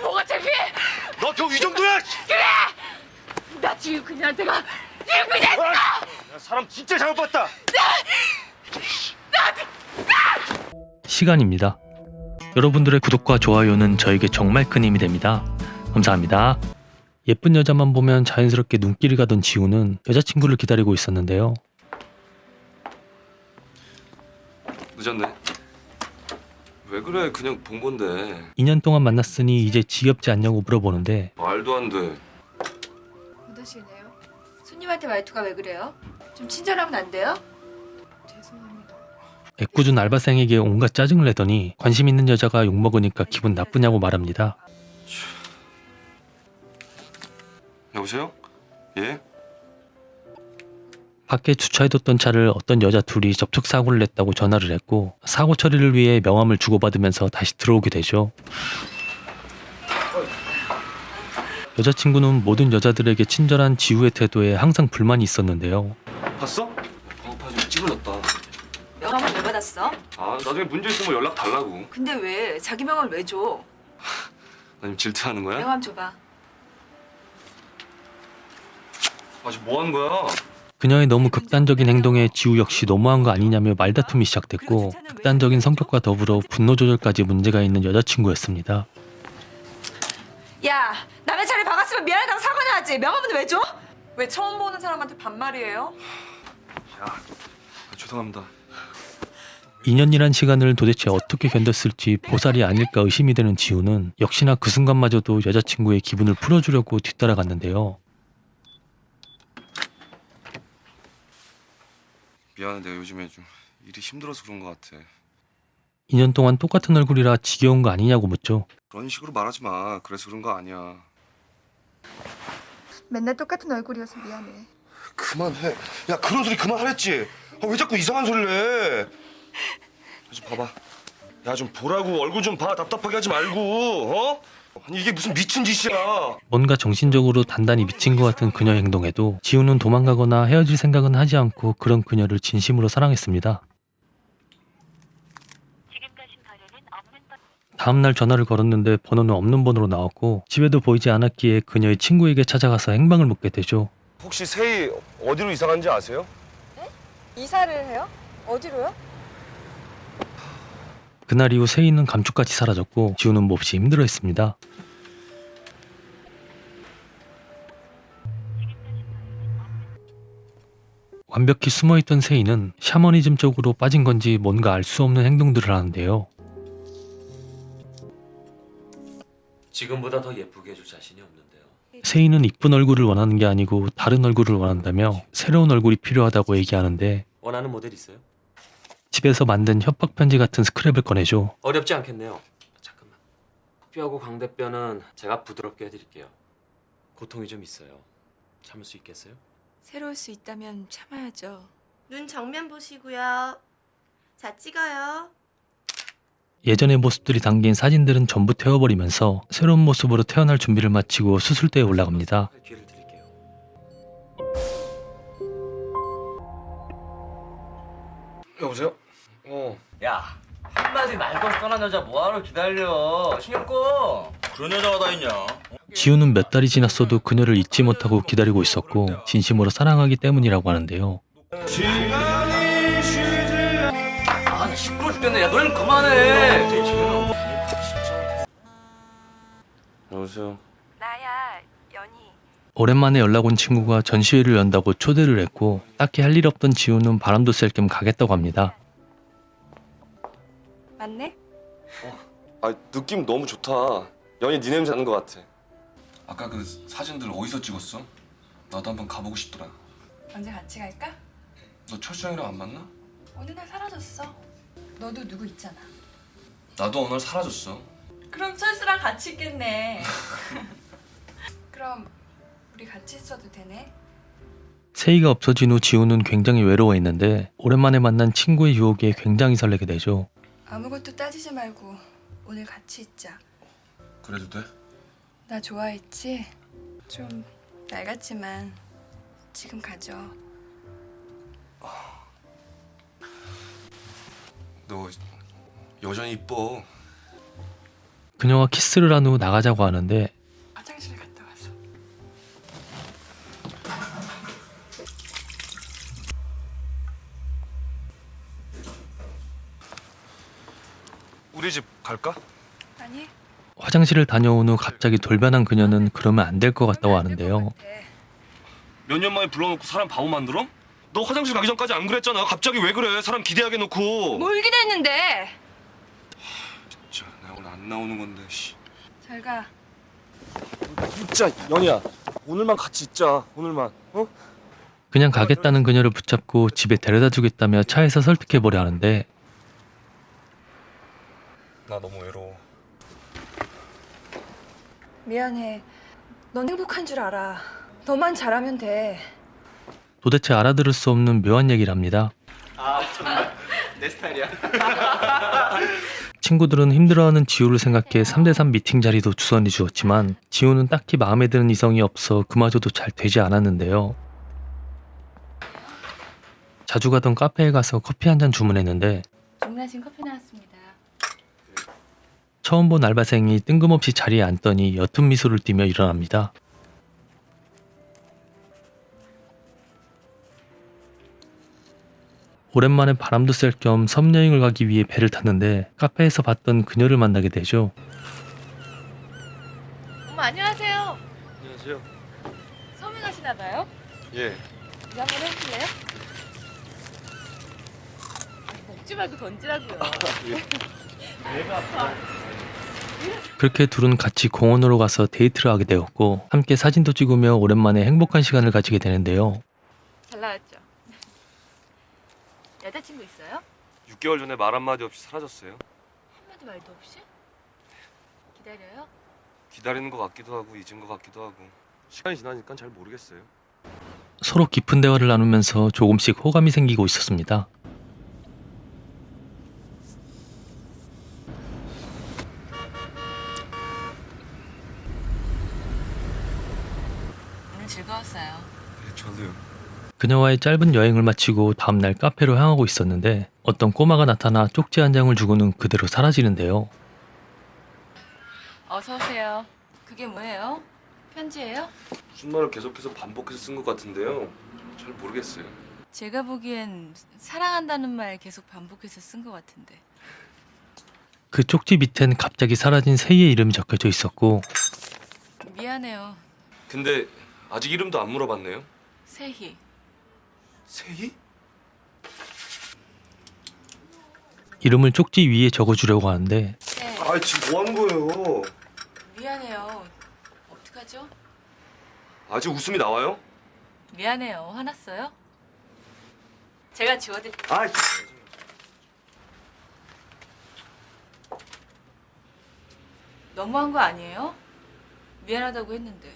뭐가 창피해? 너 겨우 이 정도야? 그래! 나 지금 그녀한테 가. 지금 그녀한테 가! 야, 사람 진짜 잘못 봤다. 시간입니다. 여러분들의 구독과 좋아요는 저에게 정말 큰 힘이 됩니다. 감사합니다. 예쁜 여자만 보면 자연스럽게 눈길이 가던 지우는 여자친구를 기다리고 있었는데요. 늦었네. 왜 그래? 그냥 본 건데. 2년 동안 만났으니 이제 지겹지 않냐고 물어보는데 말도 안 돼. 못 오시네요. 손님한테 말투가 왜 그래요? 좀 친절하면 안 돼요? 죄송합니다. 애꿎은 알바생에게 온갖 짜증을 내더니 관심 있는 여자가 욕먹으니까 기분 나쁘냐고 말합니다. 여보세요? 예? 밖에 주차해뒀던 차를 어떤 여자 둘이 접촉사고를 냈다고 전화를 했고 사고 처리를 위해 명함을 주고받으면서 다시 들어오게 되죠. 여자친구는 모든 여자들에게 친절한 지우의 태도에 항상 불만이 있었는데요. 봤어? 방어파 좀 찌그러졌다. 명함을 왜 받았어? 아, 나중에 문제 있으면 연락 달라고. 근데 왜 자기 명함을 왜 줘? 나 지금 질투하는 거야? 명함 줘봐. 아, 지금 뭐 하는 거야? 그녀의 너무 극단적인 행동에 지우 역시 너무한 거 아니냐며 말다툼이 시작됐고 극단적인 성격과 더불어 분노 조절까지 문제가 있는 여자친구였습니다. 야, 남의 차를 박았으면 미안하다고 사과나 하지. 명함은 왜 줘? 왜 처음 보는 사람한테 반말이에요? 죄송합니다. 2년이란 시간을 도대체 어떻게 견뎠을지 보살이 아닐까 의심이 되는 지우는 역시나 그 순간마저도 여자친구의 기분을 풀어주려고 뒤따라갔는데요. 미안해, 내가 요즘에 좀 일이 힘들어서 그런 것 같아. 2년 동안 똑같은 얼굴이라 지겨운 거 아니냐고 묻죠. 그런 식으로 말하지 마. 그래서 그런 거 아니야. 맨날 똑같은 얼굴이어서 미안해. 그만해. 야, 그런 소리 그만하랬지. 아, 왜 자꾸 이상한 소리를 해? 좀 봐봐. 야, 좀 보라고. 얼굴 좀 봐. 답답하게 하지 말고. 어? 아니, 이게 무슨 미친 짓이야. 뭔가 정신적으로 단단히 미친 것 같은 그녀의 행동에도 지우는 도망가거나 헤어질 생각은 하지 않고 그런 그녀를 진심으로 사랑했습니다. 다음날 전화를 걸었는데 번호는 없는 번호로 나왔고 집에도 보이지 않았기에 그녀의 친구에게 찾아가서 행방을 묻게 되죠. 혹시 세희 어디로 이사 간지 아세요? 이사를 해요? 어디로요? 그날 이후 세희는 감쪽같이 사라졌고 지우는 몹시 힘들어했습니다. 완벽히 숨어있던 세희는 샤머니즘 쪽으로 빠진 건지 뭔가 알 수 없는 행동들을 하는데요. 지금보다 더 예쁘게 해줄 자신이 없는데요. 세희는 이쁜 얼굴을 원하는 게 아니고 다른 얼굴을 원한다며 새로운 얼굴이 필요하다고 얘기하는데 원하는 모델 있어요? 집에서 만든 협박 편지 같은 스크랩을 꺼내죠. 어렵지 않겠네요. 잠깐만. 뼈하고 광대뼈는 제가 부드럽게 해드릴게요. 고통이 좀 있어요. 참을 수 있겠어요? 새로울 수 있다면 참아야죠. 눈 정면 보시고요. 자, 찍어요. 예전의 모습들이 담긴 사진들은 전부 태워버리면서 새로운 모습으로 태어날 준비를 마치고 수술대에 올라갑니다. 기회를 드릴게요. 여보세요? 야, 한마디 말 걸어 떠난 여자 뭐하러 기다려? 신경 꺼. 그런 여자가 다 있냐? 지우는 몇 달이 지났어도 그녀를 잊지 못하고 기다리고 있었고 진심으로 사랑하기 때문이라고 하는데요. 아, 나 시끄러워 죽겠네. 야, 너희는 그만해. 여보세요? 나야, 연희. 오랜만에 연락 온 친구가 전시회를 연다고 초대를 했고 딱히 할 일 없던 지우는 바람도 쐴 겸 가겠다고 합니다. 맞네? 아, 느낌 너무 좋다. 연희 네 냄새 나는 것 같아. 아까 그 사진들 어디서 찍었어? 나도 한번 가보고 싶더라. 언제 같이 갈까? 너 철수 형이랑 안 만나? 어느 날 사라졌어. 너도 누구 있잖아. 나도 어느 날 사라졌어. 그럼 철수랑 같이 있겠네. 그럼 우리 같이 있어도 되네? 세희가 없어진 후 지우는 굉장히 외로워했는데 오랜만에 만난 친구의 유혹에 굉장히 설레게 되죠. 아무것도 따지지 말고 오늘 같이 있자. 그래도 돼? 나 좋아했지? 좀 낡았지만 지금 가져. 너 여전히 이뻐. 그녀와 키스를 한 후 나가자고 하는데 화장실 갔다 와서. 우리 집 갈까? 아니. 화장실을 다녀온 후 갑자기 돌변한 그녀는 그러면 안 될 것 같다고 하는데요. 몇 년 만에 불러놓고 사람 바보 만들어? 너 화장실 가기 전까지 안 그랬잖아. 갑자기 왜 그래? 사람 기대하게 놓고. 뭘 기대했는데? 진짜 내가 오늘 안 나오는 건데. 씨. 잘 가. 진짜 연희야. 오늘만 같이 있자. 오늘만. 어? 그냥 가겠다는 그녀를 붙잡고 집에 데려다 주겠다며 차에서 설득해보려 하는데 나 너무 외로워. 미안해. 넌 행복한 줄 알아. 너만 잘하면 돼. 도대체 알아들을 수 없는 묘한 얘기를 합니다. 아 정말 내 스타일이야. 친구들은 힘들어하는 지우를 생각해 3대3 미팅 자리도 주선해 주었지만 지우는 딱히 마음에 드는 이성이 없어 그마저도 잘 되지 않았는데요. 자주 가던 카페에 가서 커피 한 잔 주문했는데 주문하신 커피 나왔습니다. 처음 본 알바생이 뜬금없이 자리에 앉더니 옅은 미소를 띠며 일어납니다. 오랜만에 바람도 쐴 겸 섬여행을 가기 위해 배를 탔는데 카페에서 봤던 그녀를 만나게 되죠. 어머, 안녕하세요. 안녕하세요. 섬에 가시나 봐요? 예. 이거 한번 해주실래요? 먹지 말고 던지라고요. 그렇게 둘은 같이 공원으로 가서 데이트를 하게 되었고 함께 사진도 찍으며 오랜만에 행복한 시간을 가지게 되는데요. 잘 나왔죠? 여자친구 있어요? 6개월 전에 말 한마디 없이 사라졌어요. 한마디 말도 없이? 기다려요? 기다리는 것 같기도 하고 잊은 것 같기도 하고. 시간이 지나니까 잘 모르겠어요. 서로 깊은 대화를 나누면서 조금씩 호감이 생기고 있었습니다. 오늘 즐거웠어요. 네, 저도요. 그녀와의 짧은 여행을 마치고 다음날 카페로 향하고 있었는데 어떤 꼬마가 나타나 쪽지 한 장을 주고는 그대로 사라지는데요. 어서 오세요. 그게 뭐예요? 편지예요? 무슨 말을 계속해서 반복해서 쓴 것 같은데요. 잘 모르겠어요. 제가 보기엔 사랑한다는 말 계속 반복해서 쓴 것 같은데. 그 쪽지 밑엔 갑자기 사라진 세희의 이름이 적혀져 있었고 미안해요. 근데 아직 이름도 안 물어봤네요. 세희. 세희? 이름을 쪽지 위에 적어주려고 하는데 네. 아 지금 뭐 하는 거예요? 미안해요. 어떡하죠? 아직 웃음이 나와요? 미안해요. 화났어요? 제가 지워드릴게요. 아, 너무한 거 아니에요? 미안하다고 했는데.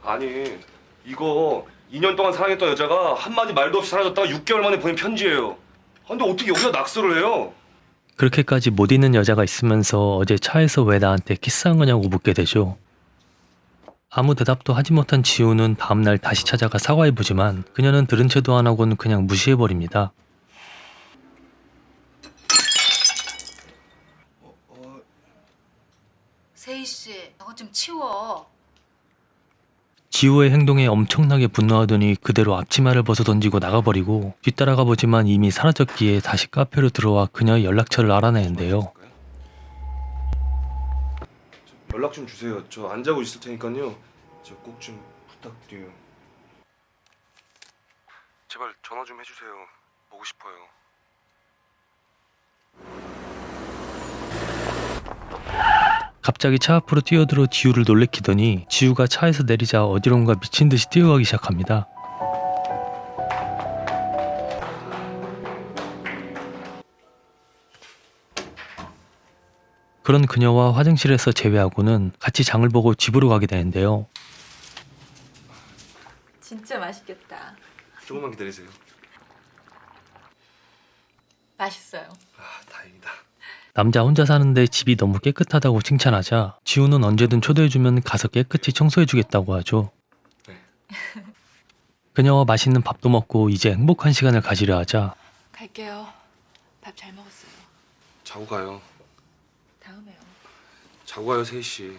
아니 이거 2년 동안 사랑했던 여자가 한마디 말도 없이 사라졌다가 6개월 만에 보낸 편지예요. 아, 근데 어떻게 여기다 낙서를 해요? 그렇게까지 못 잊는 여자가 있으면서 어제 차에서 왜 나한테 키스한 거냐고 묻게 되죠. 아무 대답도 하지 못한 지우는 다음날 다시 찾아가 사과해보지만 그녀는 들은 채도 안 하고는 그냥 무시해버립니다. 세희 씨, 저거 좀 치워. 지우의 행동에 엄청나게 분노하더니 그대로 앞치마를 벗어던지고 나가버리고 뒤따라가 보지만 이미 사라졌기에 다시 카페로 들어와 그녀의 연락처를 알아내는데요. 연락 좀 주세요. 저 안 자고 있을 테니까요. 저 꼭 좀 부탁드려요. 제발 전화 좀 해주세요. 보고 싶어요. 갑자기 차 앞으로 뛰어들어 지우를 놀래키더니 지우가 차에서 내리자 어디론가 미친 듯이 뛰어가기 시작합니다. 그런 그녀와 화장실에서 제외하고는 같이 장을 보고 집으로 가게 되는데요. 진짜 맛있겠다. 조금만 기다리세요. 맛있어요. 아 다행이다. 남자 혼자 사는데 집이 너무 깨끗하다고 칭찬하자 지우는 언제든 초대해주면 가서 깨끗이 청소해주겠다고 하죠. 네. 그녀와 맛있는 밥도 먹고 이제 행복한 시간을 가지려 하자 갈게요. 밥 잘 먹었어요. 자고 가요. 다음에요. 자고 가요, 세희 씨.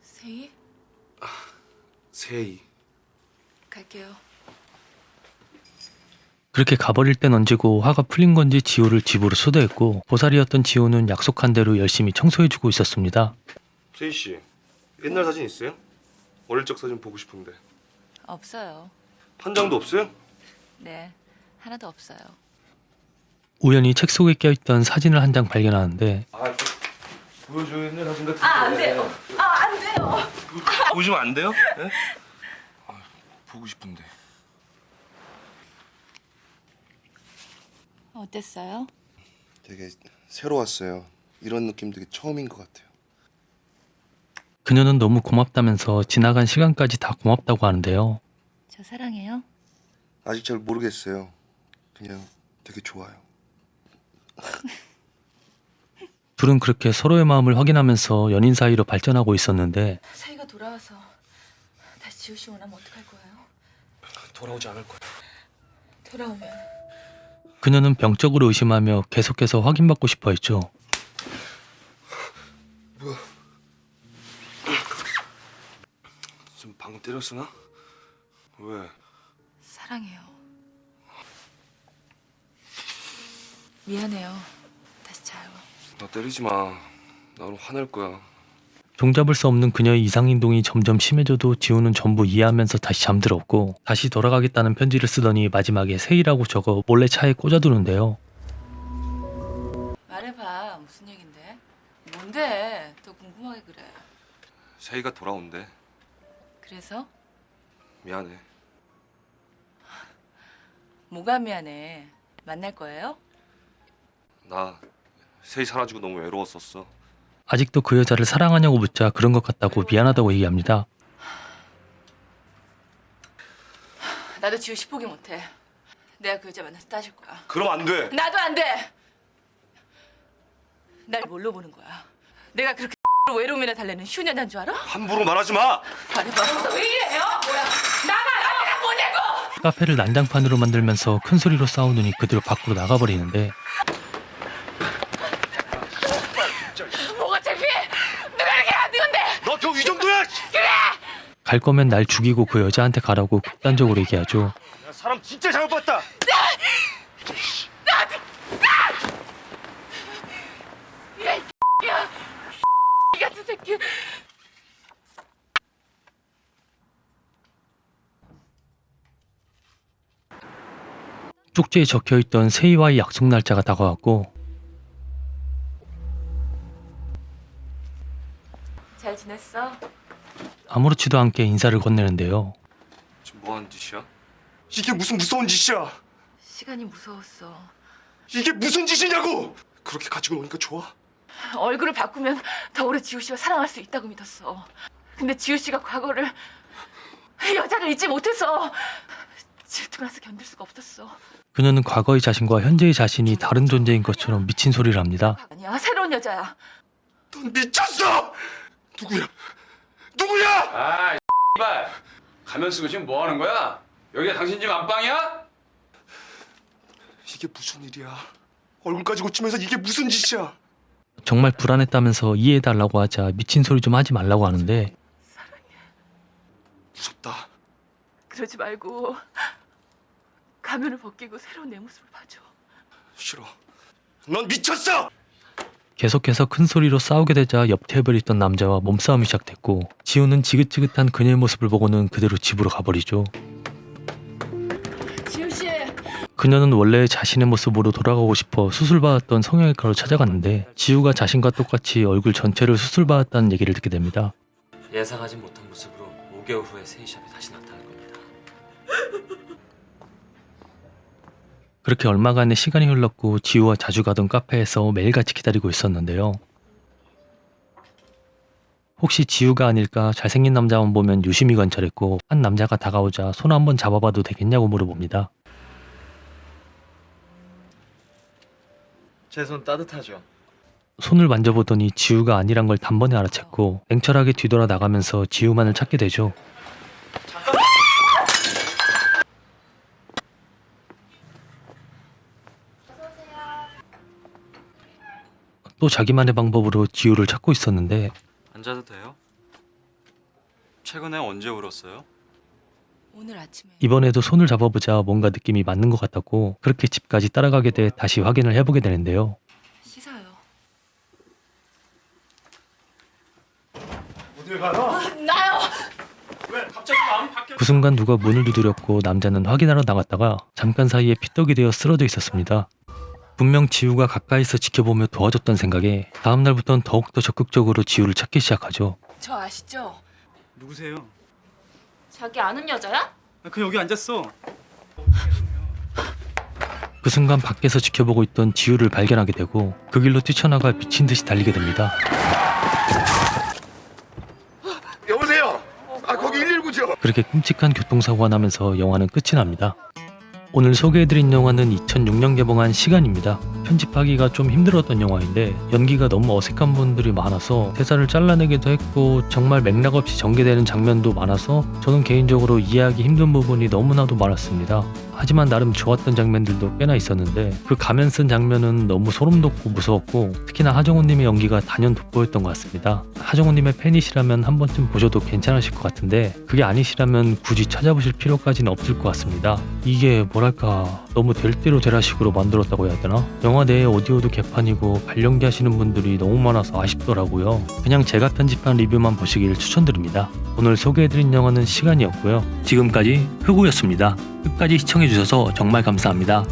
세희? 세희. 갈게요. 그렇게 가버릴 땐 언제고 화가 풀린 건지 지우를 집으로 초대했고 보살이었던 지우는 약속한 대로 열심히 청소해주고 있었습니다. 세희 씨, 옛날 사진 있어요? 어릴 적 사진 보고 싶은데. 없어요. 한 장도 없어요? 네, 하나도 없어요. 우연히 책 속에 껴있던 사진을 한 장 발견하는데 아, 보여줘요, 옛날 사진 같은데. 안 돼요. 안 돼요. 보시면 안 돼요? 네? 보고 싶은데. 어땠어요? 되게 새로웠어요. 이런 느낌 되게 처음인 것 같아요. 그녀는 너무 고맙다면서 지나간 시간까지 다 고맙다고 하는데요. 저 사랑해요. 아직 잘 모르겠어요. 그냥 되게 좋아요. 둘은 그렇게 서로의 마음을 확인하면서 연인 사이로 발전하고 있었는데 세희가 돌아와서 다시 지우 씨 원하면 어떡할 거예요? 돌아오지 않을 거예요. 돌아오면 그녀는 병적으로 의심하며 계속해서 확인받고 싶어 했죠. 지금 방금 때렸으나? 왜? 사랑해요. 미안해요. 다시 자요. 나 때리지 마. 나 오늘 화낼 거야. 종잡을 수 없는 그녀의 이상행동이 점점 심해져도 지우는 전부 이해하면서 다시 잠들었고 다시 돌아가겠다는 편지를 쓰더니 마지막에 세희라고 적어 몰래 차에 꽂아두는데요. 말해봐. 무슨 얘긴데? 뭔데? 더 궁금하게 그래. 세희가 돌아온대. 그래서? 미안해. 뭐가 미안해. 만날 거예요? 나 세희 사라지고 너무 외로웠었어. 아직도 그 여자를 사랑하냐고 묻자 그런 것 같다고 미안하다고 얘기합니다. 나도 지우 씨 포기 못해. 내가 그 여자 만나서 따질 거야. 그럼 안 돼. 나도 안 돼. 날 뭘로 보는 거야? 내가 그렇게 외로움이나 달래는 휴년한 줄 알아? 함부로 말하지 마. 말해봐. 왜 이래요? 뭐야? 나가! 보내고! 카페를 난장판으로 만들면서 큰 소리로 싸우더니 그대로 밖으로 나가버리는데 뭐가 창피해? 누가 이렇게 안 되건데? 너 겨우 이 정도야. 갈 거면 날 죽이고 그 여자한테 가라고 극단적으로 얘기하죠. 야, 사람 진짜 잘못 봤다. 야, 이 같은 새끼. 쪽지에 적혀있던 세희와의 약속 날짜가 다가왔고 잘 지냈어? 아무렇지도 않게 인사를 건네는데요. 지금 뭐 하는 짓이야? 이게 무슨 무서운 짓이야? 시간이 무서웠어. 이게 무슨 짓이냐고! 그렇게 가지고 노니까 좋아? 얼굴을 바꾸면 더 오래 지우 씨와 사랑할 수 있다고 믿었어. 근데 지우 씨가 과거를 여자를 잊지 못해서 질투나서 견딜 수가 없었어. 그녀는 과거의 자신과 현재의 자신이 다른 존재인 것처럼 미친 소리를 합니다. 아니야, 새로운 여자야. 넌 미쳤어! 누구야? 누구야? 아, 이발 가면 쓰고 지금 뭐 하는 거야? 여기가 당신 집 안방이야? 이게 무슨 일이야? 얼굴까지 고치면서 이게 무슨 짓이야? 정말 불안했다면서 이해해달라고 하자 미친 소리 좀 하지 말라고 하는데 무섭다. 그러지 말고 가면을 벗기고 새로운 내 모습을 봐줘. 싫어. 넌 미쳤어! 계속해서 큰 소리로 싸우게 되자 옆 테이블에 있던 남자와 몸싸움이 시작됐고 지우는 지긋지긋한 그녀의 모습을 보고는 그대로 집으로 가버리죠. 지우 씨. 그녀는 원래 자신의 모습으로 돌아가고 싶어 수술받았던 성형외과로 찾아갔는데 지우가 자신과 똑같이 얼굴 전체를 수술받았다는 얘기를 듣게 됩니다. 예상하지 못한 모습으로 5개월 후에 세이샵에 다시 나타날 겁니다. 그렇게 얼마간의 시간이 흘렀고 지우와 자주 가던 카페에서 매일같이 기다리고 있었는데요. 혹시 지우가 아닐까 잘생긴 남자만 보면 유심히 관찰했고 한 남자가 다가오자 손 한번 잡아봐도 되겠냐고 물어봅니다. 제 손 따뜻하죠? 손을 만져보더니 지우가 아니란 걸 단번에 알아챘고 냉철하게 뒤돌아 나가면서 지우만을 찾게 되죠. 또 자기만의 방법으로 지우를 찾고 있었는데 앉아도 돼요? 최근에 언제 울었어요? 오늘 아침에 이번에도 손을 잡아보자 뭔가 느낌이 맞는 것 같았고 그렇게 집까지 따라가게 돼 다시 확인을 해보게 되는데요. 씻어요. 어딜 가나? 나요. 그 순간 누가 문을 두드렸고 남자는 확인하러 나갔다가 잠깐 사이에 피떡이 되어 쓰러져 있었습니다. 분명 지우가 가까이서 지켜보며 도와줬던 생각에 다음날부터는 더욱더 적극적으로 지우를 찾기 시작하죠. 저 아시죠? 누구세요? 자기 아는 여자야? 그 여기 앉았어. 그 순간 밖에서 지켜보고 있던 지우를 발견하게 되고 그 길로 뛰쳐나가 미친 듯이 달리게 됩니다. 여보세요. 아 거기 119죠. 그렇게 끔찍한 교통사고가 나면서 영화는 끝이 납니다. 오늘 소개해드린 영화는 2006년 개봉한 시간입니다. 편집하기가 좀 힘들었던 영화인데 연기가 너무 어색한 분들이 많아서 대사를 잘라내기도 했고 정말 맥락 없이 전개되는 장면도 많아서 저는 개인적으로 이해하기 힘든 부분이 너무나도 많았습니다. 하지만 나름 좋았던 장면들도 꽤나 있었는데 그 가면 쓴 장면은 너무 소름 돋고 무서웠고 특히나 하정우님의 연기가 단연 돋보였던 것 같습니다. 하정우님의 팬이시라면 한 번쯤 보셔도 괜찮으실 것 같은데 그게 아니시라면 굳이 찾아보실 필요까지는 없을 것 같습니다. 이게 뭐랄까 너무 될 대로 되라식으로 만들었다고 해야 되나? 영화 내에 오디오도 개판이고 발연기 하시는 분들이 너무 많아서 아쉽더라고요. 그냥 제가 편집한 리뷰만 보시길 추천드립니다. 오늘 소개해드린 영화는 시간이었고요. 지금까지 흑우였습니다. 끝까지 시청해주셔서 정말 감사합니다.